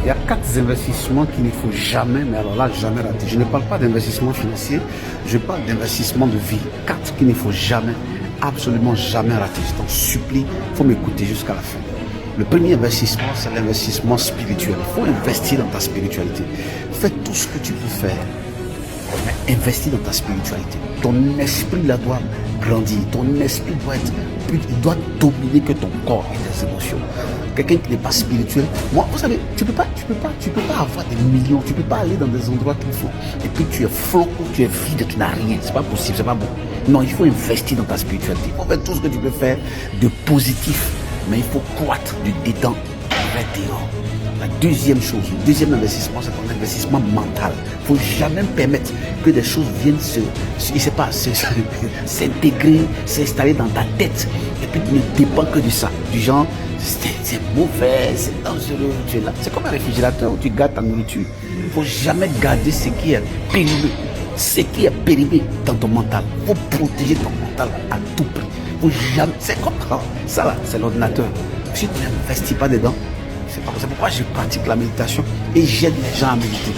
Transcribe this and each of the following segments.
Il y a 4 investissements qu'il ne faut jamais, mais alors là, jamais rater. Je ne parle pas d'investissement financier, je parle d'investissement de vie. 4 qu'il ne faut jamais, absolument jamais rater. Je t'en supplie, il faut m'écouter jusqu'à la fin. Le premier investissement, c'est l'investissement spirituel. Il faut investir dans ta spiritualité. Fais tout ce que tu peux faire. Mais investis dans ta spiritualité. Ton esprit là doit grandir. Ton esprit doit dominer que ton corps et tes émotions. Quelqu'un qui n'est pas spirituel, moi, vous savez, tu peux pas avoir des millions, tu peux pas aller dans des endroits qu'il faut. Et puis tu es flot, tu es vide, tu n'as rien. C'est pas possible, c'est pas bon. Non, il faut investir dans ta spiritualité. Il faut faire tout ce que tu peux faire de positif. Mais il faut croître du dedans vers dehors. La deuxième chose, le deuxième investissement, c'est ton investissement mental. Il ne faut jamais permettre que des choses viennent s'intégrer, s'installer dans ta tête. Et puis tu ne dépends que de ça. Du genre, c'est mauvais, c'est dangereux. Tu es là. C'est comme un réfrigérateur où tu gardes ta nourriture. Il ne faut jamais garder ce qui est périmé. Ce qui est périmé dans ton mental. Il faut protéger ton mental à tout prix. Jamais. C'est comme ça là, c'est l'ordinateur. Si tu n'investis pas dedans, c'est pas. C'est pourquoi je pratique la méditation et j'aide les gens à méditer.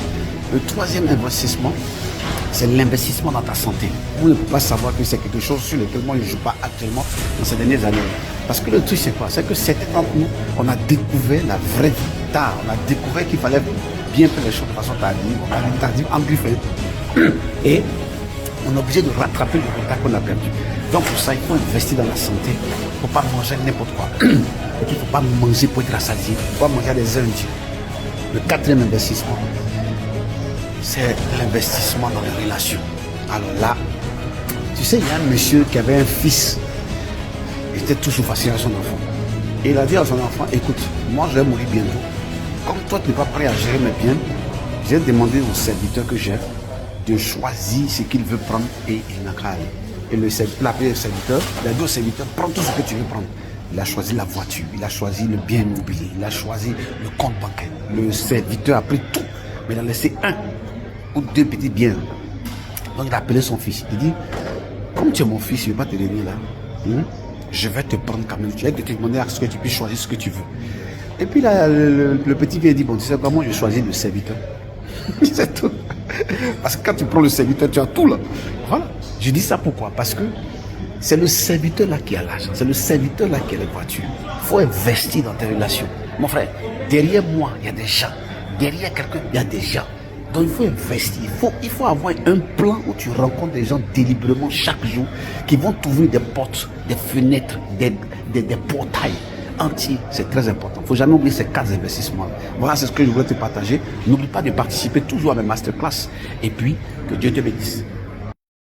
Le troisième investissement, c'est l'investissement dans ta santé. Vous ne pouvez pas savoir que c'est quelque chose sur lequel moi je ne joue pas actuellement dans ces dernières années. Parce que le truc c'est quoi? C'est que certains d'entre nous, on a découvert la vraie vie tard. On a découvert qu'il fallait bien faire les choses de façon tardive. On a tardive en griffé. Et on est obligé de rattraper le retard qu'on a perdu. Donc pour ça, il faut investir dans la santé. Il ne faut pas manger n'importe quoi. Il ne faut pas manger pour être rassasié. Il ne faut pas manger des Indiens. Le quatrième investissement, c'est l'investissement dans les relations. Alors là, tu sais, il y a un monsieur qui avait un fils. Il était tout sous fascination à son enfant. Et il a dit à son enfant, écoute, moi je vais mourir bientôt. Comme toi tu n'es pas prêt à gérer mes biens, j'ai demandé au serviteur que j'ai de choisir ce qu'il veut prendre et il n'a qu'à aller. Et le serviteur, il a dit au serviteur, prends tout ce que tu veux prendre. Il a choisi la voiture, il a choisi le bien immobilier, il a choisi le compte bancaire. Le serviteur a pris tout, mais il a laissé un ou deux petits biens. Donc il a appelé son fils. Il dit, comme tu es mon fils, je ne vais pas te donner là. Je vais te prendre quand même. Je vais te demander à ce que tu puisses choisir ce que tu veux. Et puis là, le petit vient dit, bon, tu sais comment je choisis le serviteur. C'est tout. Parce que quand tu prends le serviteur, tu as tout là. Voilà. Je dis ça pourquoi? Parce que c'est le serviteur là qui a l'argent. C'est le serviteur là qui a les voitures. Il faut investir dans tes relations. Mon frère, derrière moi, il y a des gens. Derrière quelqu'un, il y a des gens. Donc il faut investir. Il faut avoir un plan où tu rencontres des gens délibérément chaque jour qui vont t'ouvrir des portes, des fenêtres, des portails entiers. C'est très important. Il ne faut jamais oublier ces 4 investissements. Voilà, c'est ce que je voulais te partager. N'oublie pas de participer toujours à mes masterclass. Et puis, que Dieu te bénisse.